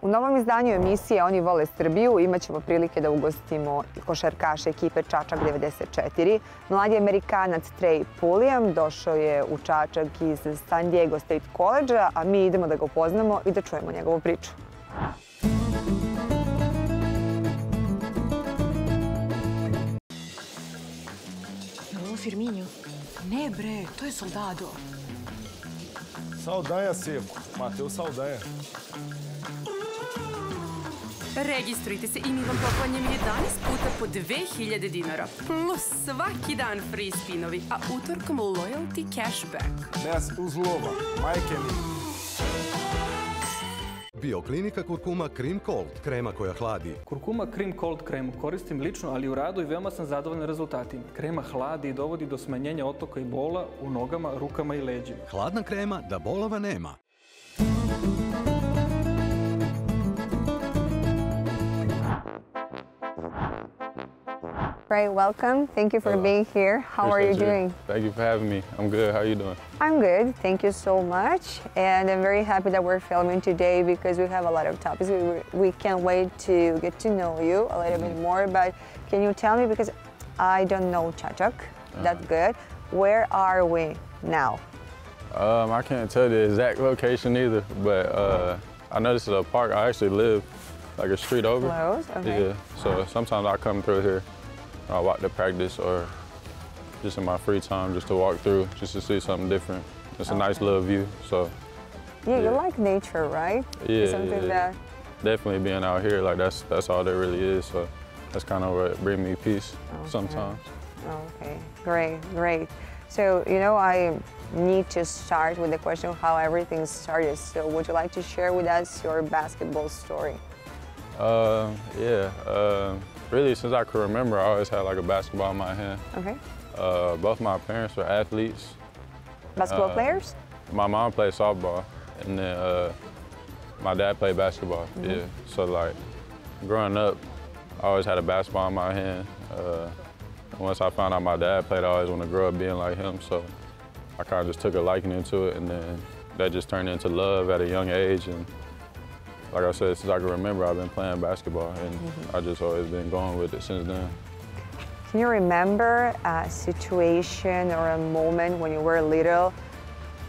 U novom izdanju emisije Oni vole Srbiju imat ćemo prilike da ugostimo košarkaša ekipe Čačak 94. Mladi Amerikanac Trej Pulijan došao je u Čačak iz San Diego State College-a, a mi idemo da ga upoznamo i da čujemo njegovu priču. Je ovo Firminio? Ne bre, to je Soldado. Saldanha seco. Mateus Saldanha. Registrujte se i mi vam poklanjem 11 puta po 2000 dinara. Plus svaki dan free spinovi, a utorkom loyalty cashback. Nes uz lova. Majke mi. Bioklinika Kurkuma Cream Cold, krema koja hladi. Kurkuma Cream Cold kremu koristim lično, ali u radu i veoma sam zadovoljan rezultatima. Krema hladi i dovodi do smanjenja otoka i bola u nogama, rukama i leđima. Hladna krema da bolova nema. Ray, welcome. Thank you for being here. How are you doing? Thank you for having me. I'm good. How are you doing? I'm good. Thank you so much. And I'm very happy that we're filming today because we have a lot of topics. We can't wait to get to know you a little bit more. But can you tell me, because I don't know Čačak that good, where are we now? I can't tell the exact location either, but I know this is a park. I actually live like a street over. Close? Okay. Yeah, so sometimes I come through here. I walk to practice or just in my free time just to walk through, just to see something different. It's a nice little view, so. Yeah, you like nature, right? Yeah, something that... Definitely being out here, like that's all there really is, so that's kind of what brings me peace sometimes. Okay, great, great. So, you know, I need to start with the question of how everything started. So would you like to share with us your basketball story? Really, since I can remember, I always had like a basketball in my hand. Okay. Both my parents were athletes. Basketball players? My mom played softball, and then my dad played basketball. Yeah. So like, growing up, I always had a basketball in my hand. Once I found out my dad played, I always wanted to grow up being like him. So I kind of just took a liking into it, and then that just turned into love at a young age. And like I said, since I can remember, I've been playing basketball, and I just always been going with it since then. Can you remember a situation or a moment when you were little,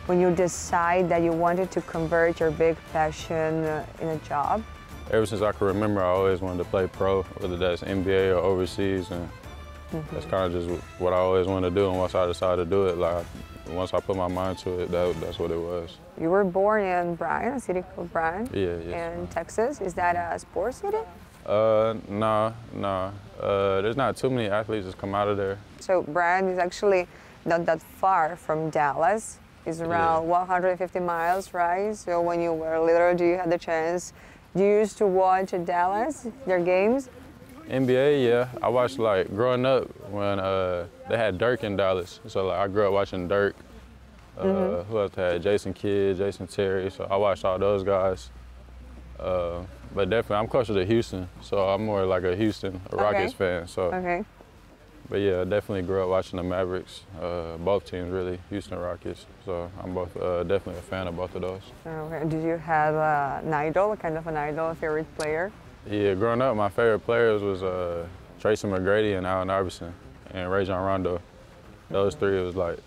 when you decided that you wanted to convert your big passion in a job? Ever since I can remember, I always wanted to play pro, whether that's NBA or overseas, and that's kind of just what I always wanted to do. And once I decided to do it, like once I put my mind to it, that's what it was. You were born in Bryan, a city called Bryan, in Texas. Is that a sports city? No. There's not too many athletes that come out of there. So Bryan is actually not that far from Dallas. It's around 150 miles, right? So when you were little, do you have the chance? Do you used to watch Dallas, their games? NBA, yeah. I watched, like, growing up when they had Dirk in Dallas. So, like, I grew up watching Dirk. Who else had? Jason Kidd, Jason Terry. So I watched all those guys. But definitely, I'm closer to Houston. So I'm more like a Houston Rockets fan. So. But yeah, I definitely grew up watching the Mavericks. Both teams, really, Houston Rockets. So I'm both definitely a fan of both of those. Okay. Did you have an idol, kind of an idol, a favorite player? Yeah, growing up, my favorite players was Tracy McGrady and Allen Iverson and Rajon Rondo. Those three was like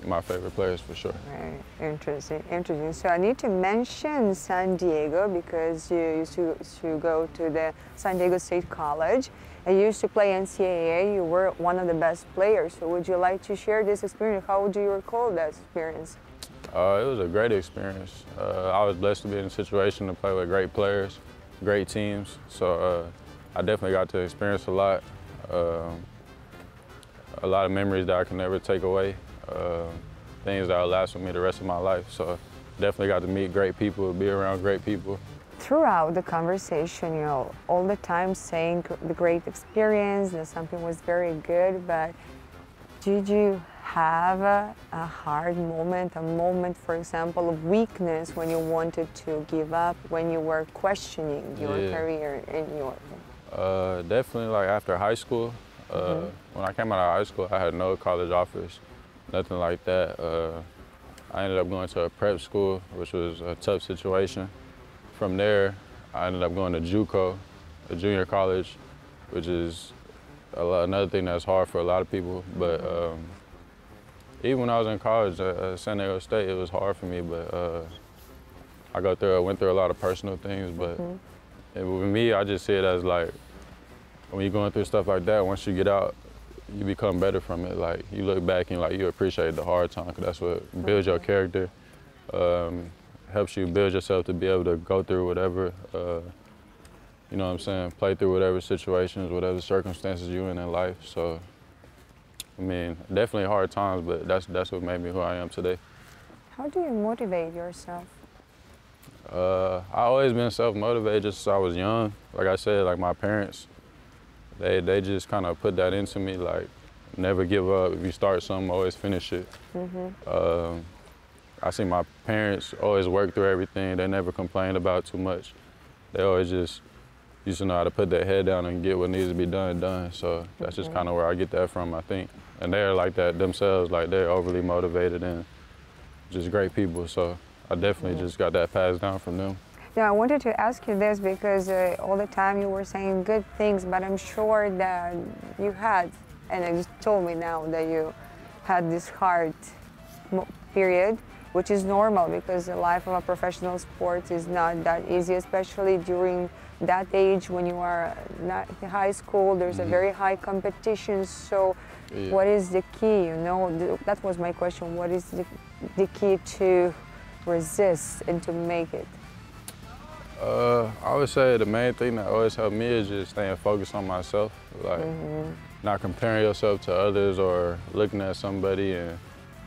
my favorite players for sure. Right, interesting, interesting. So I need to mention San Diego because you used to go to the San Diego State College. And you used to play NCAA. You were one of the best players. So would you like to share this experience? How would you recall that experience? It was a great experience. I was blessed to be in a situation to play with great players, great teams. So I definitely got to experience a lot of memories that I can never take away, things that will last with me the rest of my life. So definitely got to meet great people, be around great people. Throughout the conversation, you know, all the time saying the great experience, that something was very good, but did you have a hard moment, a moment, for example, of weakness when you wanted to give up, when you were questioning your career in your... Definitely, like after high school. When I came out of high school, I had no college offers, nothing like that. I ended up going to a prep school, which was a tough situation. From there, I ended up going to JUCO, a junior college, which is another thing that's hard for a lot of people. But even when I was in college at San Diego State, it was hard for me. But I went through a lot of personal things. But with me, I just see it as like, when you're going through stuff like that, once you get out, you become better from it. Like, you look back and like you appreciate the hard time, because that's what builds your character. Helps you build yourself to be able to go through whatever, you know what I'm saying, play through whatever situations, whatever circumstances you're in life. So, I mean, definitely hard times, but that's what made me who I am today. How do you motivate yourself? I always been self-motivated just since I was young. Like I said, like my parents, they just kind of put that into me, like, never give up. If you start something, always finish it. I see my parents always work through everything. They never complained about too much. They always just used to know how to put their head down and get what needs to be done. So that's just kind of where I get that from, I think. And they're like that themselves, like they're overly motivated and just great people. So I definitely just got that passed down from them. Now, I wanted to ask you this because all the time you were saying good things, but I'm sure that you had, and you told me now that you had this hard period, which is normal because the life of a professional sport is not that easy, especially during that age when you are not in high school. There's a very high competition. So what is the key? You know, that was my question. What is the key to resist and to make it? I would say the main thing that always helped me is just staying focused on myself. Like, not comparing yourself to others or looking at somebody and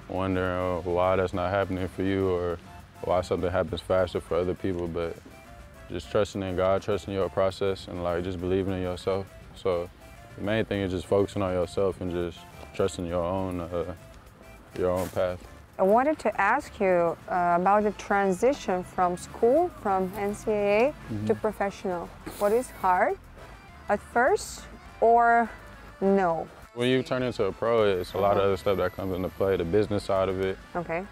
wondering why that's not happening for you or why something happens faster for other people, but just trusting in God, trusting your process, and like just believing in yourself. So the main thing is just focusing on yourself and just trusting your own path. I wanted to ask you about the transition from school, from NCAA to professional. What is hard at first or no? When you turn into a pro, it's a lot of other stuff that comes into play, the business side of it. Okay.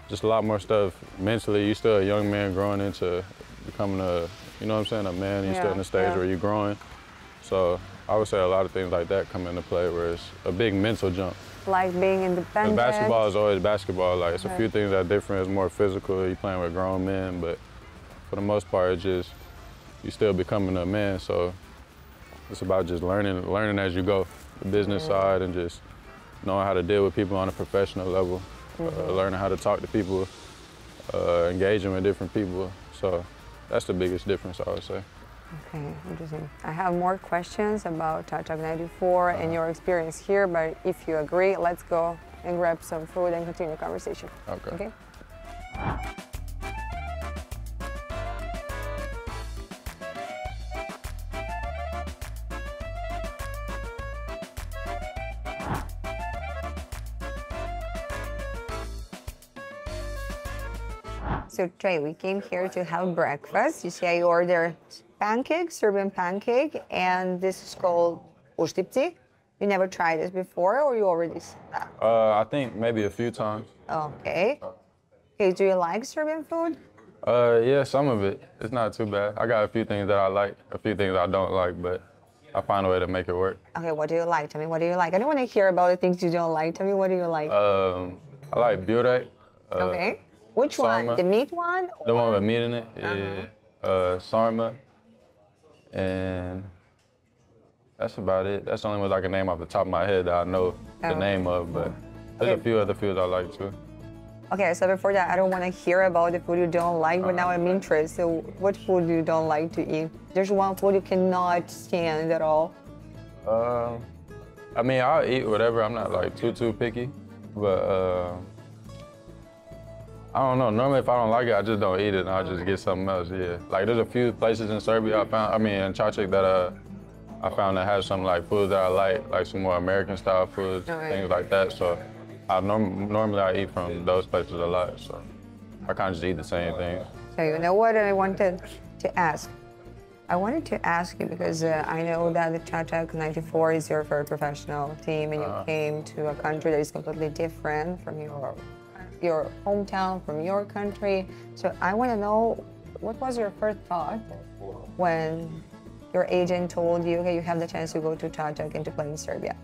Just a lot more stuff mentally. You're still a young man growing into becoming you know what I'm saying, a man. You're still in the stage where you're growing. So I would say a lot of things like that come into play where it's a big mental jump. Like being independent? Basketball is always basketball. Like, it's a few things that are different. It's more physical. You're playing with grown men, but for the most part, it's just you're still becoming a man. So it's about just learning as you go, the business side, and just knowing how to deal with people on a professional level, learning how to talk to people, engaging with different people. So that's the biggest difference, I would say. Okay, interesting. I have more questions about Trej 94 and your experience here, but if you agree, let's go and grab some food and continue the conversation. Okay? So Trej, we came here to have breakfast. You see, I ordered pancake, Serbian pancake, and this is called uštipci. You never tried this before, or you already? I think maybe a few times. Okay. Okay. Do you like Serbian food? Yeah, some of it. It's not too bad. I got a few things that I like, a few things I don't like, but I find a way to make it work. Okay. What do you like? Tell me, what do you like? I don't want to hear about the things you don't like. Tell me, what do you like? I like burek. Okay. Which sarma. one? The meat one? The one with meat in it. Yeah. Sarma. And that's about it. That's the only ones I can name off the top of my head that I know the name of, but there's a few other foods I like too. Okay, so before that, I don't want to hear about the food you don't like, but now I'm interested. So what food you don't like to eat? There's one food you cannot stand at all. I mean, I'll eat whatever. I'm not like too picky, but I don't know. Normally, if I don't like it, I just don't eat it, and I'll just get something else. Yeah, like there's a few places in Serbia in Čačak that I found that have some like foods that I like some more American style foods, things like that. So normally I eat from those places a lot. So I kind of just eat the same things. So you know what I wanted to ask? I wanted to ask you because I know that the Čačak 94 is your first professional team, and you came to a country that is completely different from your hometown, from your country. So I want to know, what was your first thought when your agent told you, okay, you have the chance to go to Čačak and to play in Serbia?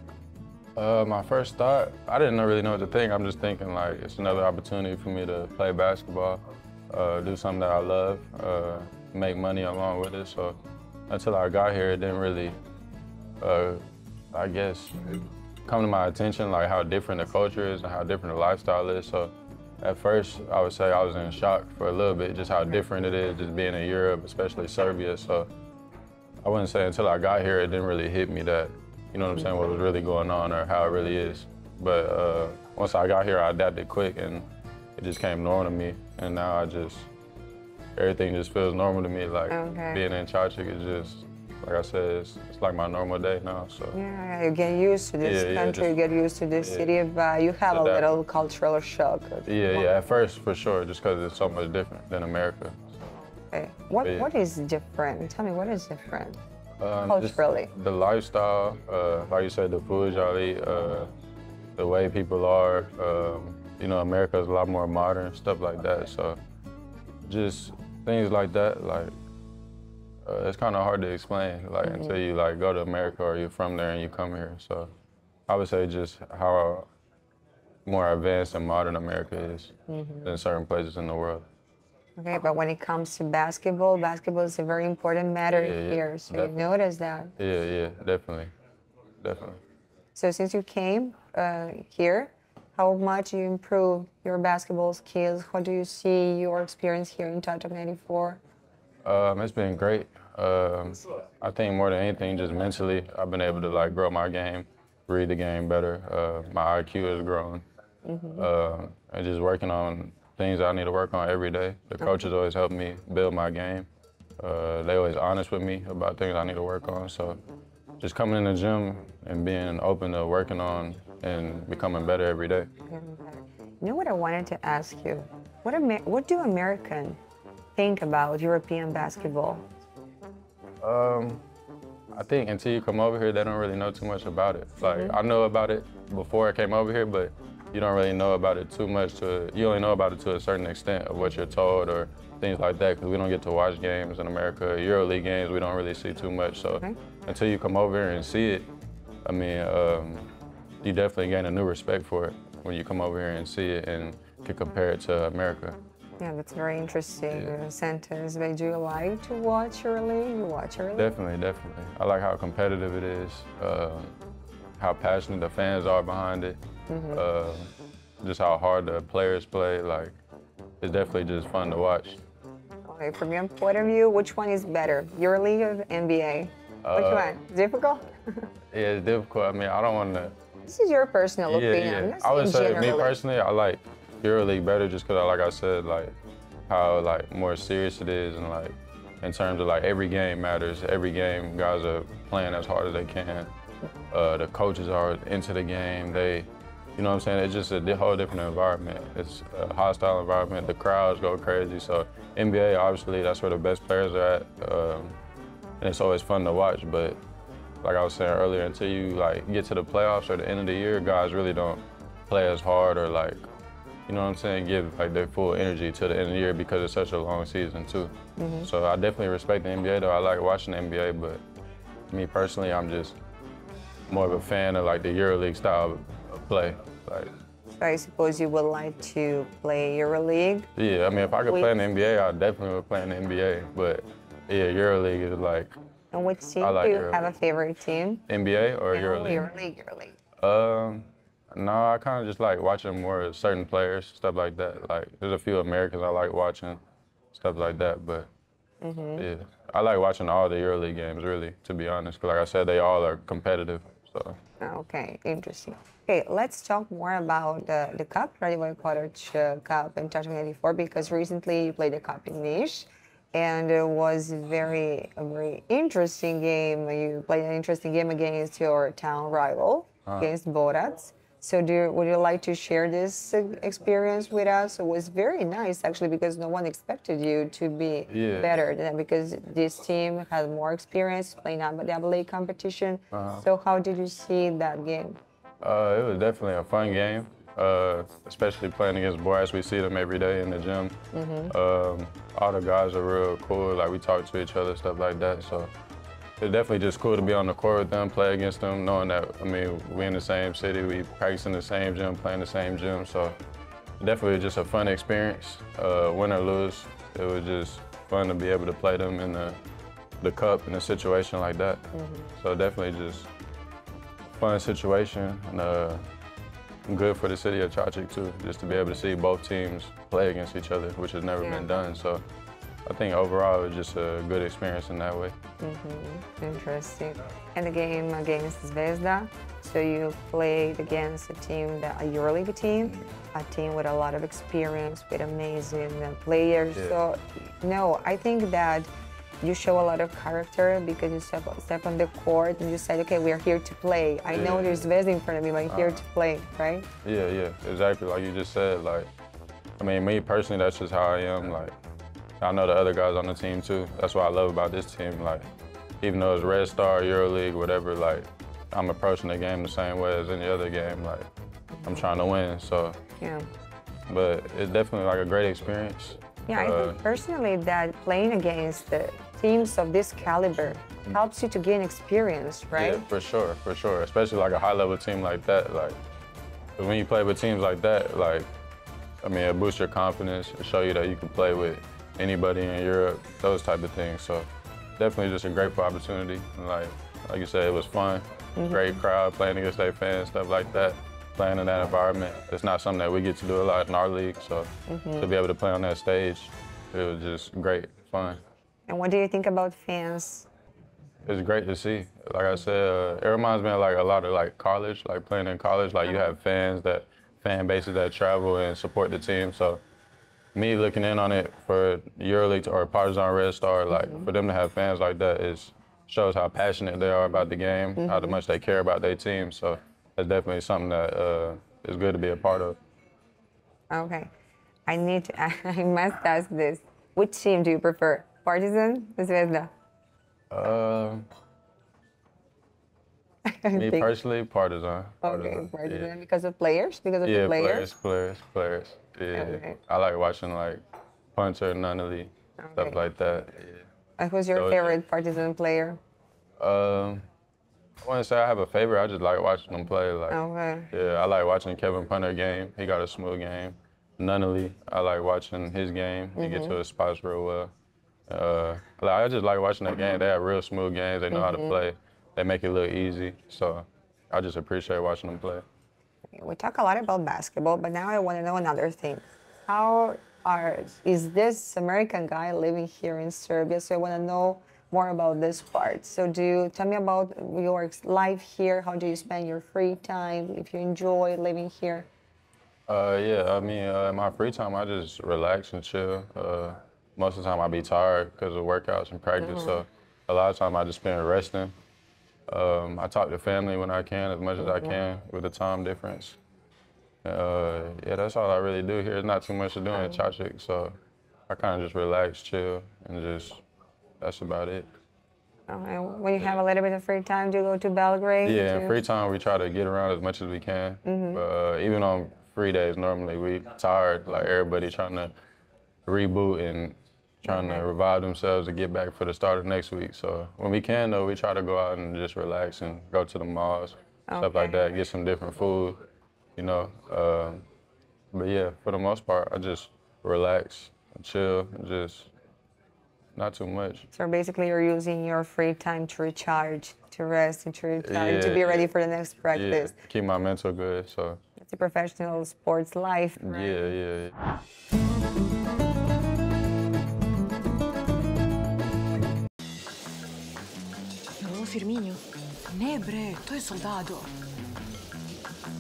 My first thought, I didn't really know what to think. I'm just thinking like it's another opportunity for me to play basketball, do something that I love, make money along with it. So until I got here, it didn't really, I guess, come to my attention like how different the culture is and how different the lifestyle is. So at first, I would say I was in shock for a little bit, just how different it is just being in Europe, especially Serbia. So I wouldn't say until I got here, it didn't really hit me that, you know what I'm saying, what was really going on or how it really is. But once I got here, I adapted quick and it just came normal to me. And now everything just feels normal to me. Like being in Čačak is just, like I said, it's like my normal day now. So yeah, you get used to this country, you get used to this city, but you have a little cultural shock. Yeah, at first for sure, just because it's so much different than America. Okay. What is different? Tell me, what is different culturally? The lifestyle, like you said, the food y'all eat, the way people are. You know, America is a lot more modern, stuff like that. So just things like that, like it's kind of hard to explain, like until you like go to America or you're from there and you come here. So I would say just how more advanced and modern America is than certain places in the world. Okay, but when it comes to basketball is a very important matter here. So you notice that? Yeah, definitely. So since you came here, how much you improved your basketball skills? How do you see your experience here in Čačak 94? It's been great. I think more than anything, just mentally, I've been able to like grow my game, read the game better. My IQ has grown. And just working on things I need to work on every day. The coaches always help me build my game. They always honest with me about things I need to work on. So just coming in the gym and being open to working on and becoming better every day. You know what I wanted to ask you? What do Americans think about European basketball? I think until you come over here, they don't really know too much about it. Like I know about it before I came over here, but you don't really know about it too much. You only know about it to a certain extent of what you're told or things like that, because we don't get to watch games in America. EuroLeague games, we don't really see too much. So until you come over here and see it, I mean, you definitely gain a new respect for it when you come over here and see it and can compare it to America. Yeah, that's very interesting sentence. But do you like to watch EuroLeague? You watch EuroLeague? Definitely. I like how competitive it is, how passionate the fans are behind it, just how hard the players play. Like, it's definitely just fun to watch. Okay, from your point of view, which one is better, EuroLeague or NBA? Which one? Difficult? Yeah, it's difficult. I mean, I don't want to. This is your personal opinion. I would say, me personally, I like EuroLeague better just because, like I said, like how like more serious it is, and like in terms of like every game matters. Every game, guys are playing as hard as they can. The coaches are into the game. You know what I'm saying? It's just a whole different environment. It's a hostile environment. The crowds go crazy. So NBA, obviously, that's where the best players are at, and it's always fun to watch. But like I was saying earlier, until you like get to the playoffs or the end of the year, guys really don't play as hard or like, you know what I'm saying, give like their full energy to the end of the year because it's such a long season too. So I definitely respect the NBA though. I like watching the NBA, but me personally, I'm just more of a fan of like the EuroLeague style of play. Like, so I suppose you would like to play EuroLeague? Yeah, I mean, if I could play in the NBA, I definitely would play in the NBA. But yeah, EuroLeague is like. And which team do you have a favorite team? NBA or EuroLeague? EuroLeague. No, I kind of just like watching more certain players, stuff like that. Like, there's a few Americans I like watching, stuff like that. But yeah, I like watching all the EuroLeague games, really, to be honest. 'Cause like I said, they all are competitive. So. Okay, interesting. Okay, let's talk more about the Cup, Radivoje Korac Cup in Čačak 94, because recently you played the Cup in Niš, and it was a very interesting game. You played an interesting game against your town rival, against Borac. So would you like to share this experience with us? It was very nice, actually, because no one expected you to be better than that, because this team had more experience playing NCAA competition. So how did you see that game? It was definitely a fun game, especially playing against boys. We see them every day in the gym. All the guys are real cool. Like, we talk to each other, stuff like that. So it's definitely just cool to be on the court with them, play against them, knowing that, I mean, we in the same city, we practice in the same gym, play in the same gym. So definitely just a fun experience. Win or lose, it was just fun to be able to play them in the cup in a situation like that. So definitely just a fun situation, and good for the city of Chachik too, just to be able to see both teams play against each other, which has never been done. So I think overall it was just a good experience in that way. Interesting. And the game against Zvezda, so you played against a team, a EuroLeague team, a team with a lot of experience, with amazing players. So, no, I think that you show a lot of character because you step on the court and you said, okay, we are here to play. I know there's Zvezda in front of me, but I'm here to play, right? Yeah, exactly. Like you just said, like, I mean, me personally, that's just how I am. Like, I know the other guys on the team too. That's what I love about this team. Like, even though it's Red Star, EuroLeague, whatever, like, I'm approaching the game the same way as any other game. Like, I'm trying to win, so. Yeah. But it's definitely like a great experience. Yeah, I think personally that playing against the teams of this caliber helps you to gain experience, right? Yeah, for sure. Especially like a high-level team like that. Like, when you play with teams like that, like, I mean, it boosts your confidence, it show you that you can play with anybody in Europe, those type of things. So definitely just a grateful opportunity. And like you said, it was fun, great crowd, playing against their fans, stuff like that. Playing in that environment, it's not something that we get to do a lot in our league. So to be able to play on that stage, it was just great, fun. And what do you think about fans? It's great to see. Like I said, it reminds me of like a lot of like college, like playing in college. Like you have fan bases that travel and support the team. So me looking in on it for EuroLeague or Partizan Red Star, like for them to have fans like that shows how passionate they are about the game, how much they care about their team. So it's definitely something that is good to be a part of. Okay, I must ask this. Which team do you prefer, Partizan or Zvezda? Me personally, Partizan. Okay, Partizan. Because of players? Because of the players? Players. Yeah, Okay. I like watching like Punter, Nunnally, stuff like that. Yeah. Who's your favorite Partizan player? I wouldn't say I have a favorite. I just like watching them play. Like, yeah, I like watching Kevin Punter game. He got a smooth game. Nunnally, I like watching his game. He gets to his spots real well. I just like watching that game. They have real smooth games. They know how to play. They make it look easy. So I just appreciate watching them play. We talk a lot about basketball, but now I want to know another thing. Is this American guy living here in Serbia? So I want to know more about this part. So tell me about your life here. How do you spend your free time? If you enjoy living here? Yeah, I mean, in my free time, I just relax and chill. Most of the time, I be tired because of workouts and practice. So a lot of time, I just spend resting. I talk to family when I can, as much as I can, with the time difference. Yeah, that's all I really do here. There's not too much to do in Chachik, so I kind of just relax, chill, and that's about it. When you have a little bit of free time, do you go to Belgrade? Yeah, in free time, we try to get around as much as we can. But even on free days, normally we tired, like everybody trying to reboot and trying to revive themselves to get back for the start of next week. So when we can, though, we try to go out and just relax and go to the malls, stuff like that, get some different food, you know. But yeah, for the most part, I just relax, chill, and just not too much. So basically you're using your free time to recharge, to rest and to recharge, to be ready for the next practice. Yeah, keep my mental good, so. It's a professional sports life, right? Yeah. Ovo Firmino? Ne bre, to je Soldado.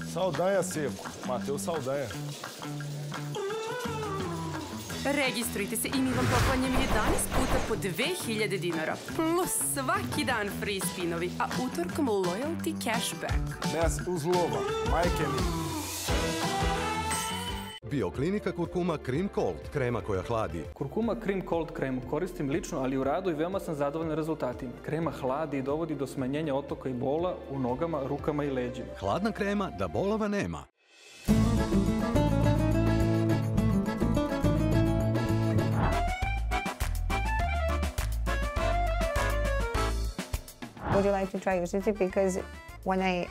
Saldanha seco. Matheus Saldanha. Registrujte se i mi vam poklanjamo 11 puta po 2000 dinara. Plus svaki dan free spinovi, a utorkom loyalty cashback. Ne uz lova, majke mi. Bioklinika kurkuma Cream Cold, krema koja hladi. Kurkuma Cream Cold kremu koristim lično, ali u radu i veoma sam zadovoljan rezultatima. Krema hladi i dovodi do smanjenja otoka i bola u nogama, rukama i leđima. Hladna krema da bolova nema. Would you like to try using it? Because when I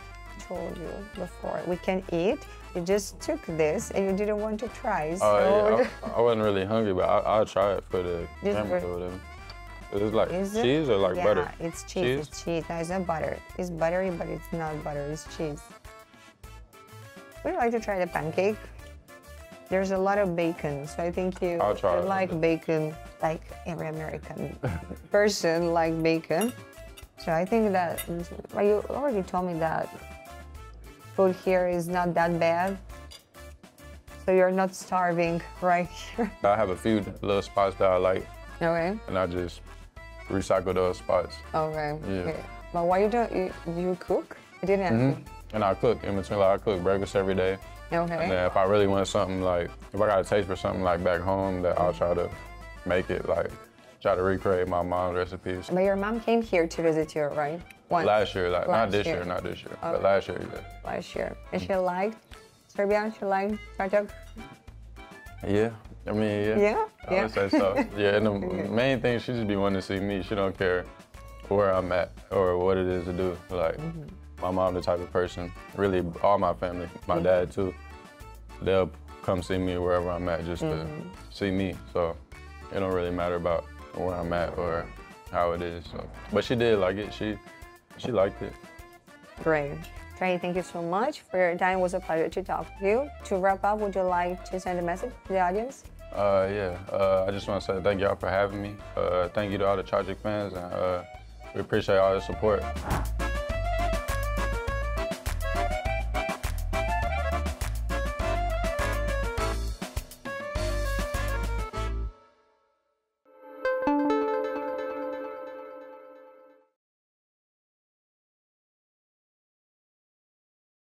told you before we can eat, you just took this and you didn't want to try. So Yeah, I wasn't really hungry, but I'll try it for the camera or whatever. It's like cheese or like butter? Yeah, it's cheese. It's cheese. No, it's not butter. It's buttery, but it's not butter. It's cheese. Would you like to try the pancake? There's a lot of bacon, so I think you like bacon, like every American person like bacon. So I think that, well, you already told me that food here is not that bad. So you're not starving right here. I have a few little spots that I like, Okay. and I just recycle those spots. Okay. Yeah. Okay. But why you don't you cook? I didn't ask you. And I cook in between, like I cook breakfast every day. Okay. And then if I really want something, like if I got a taste for something like back home, that I'll try to make it, like try to recreate my mom's recipes. But your mom came here to visit you, right? Once. Last year, like not this year, Okay. but last year, yeah. Last year. And she liked Serbia? She liked Trej? Yeah, I mean, yeah. Yeah? I would say so. Yeah, and the main thing, she just be wanting to see me. She don't care where I'm at or what it is to do. Like, my mom, the type of person, really all my family, my dad too, they'll come see me wherever I'm at just to see me. So it don't really matter about where I'm at or how it is. So, but she did like it. She liked it. Great. Trej, thank you so much for your time. It was a pleasure to talk to you. To wrap up, would you like to send a message to the audience? I just want to say thank y'all for having me. Thank you to all the Tragic fans, and we appreciate all the support.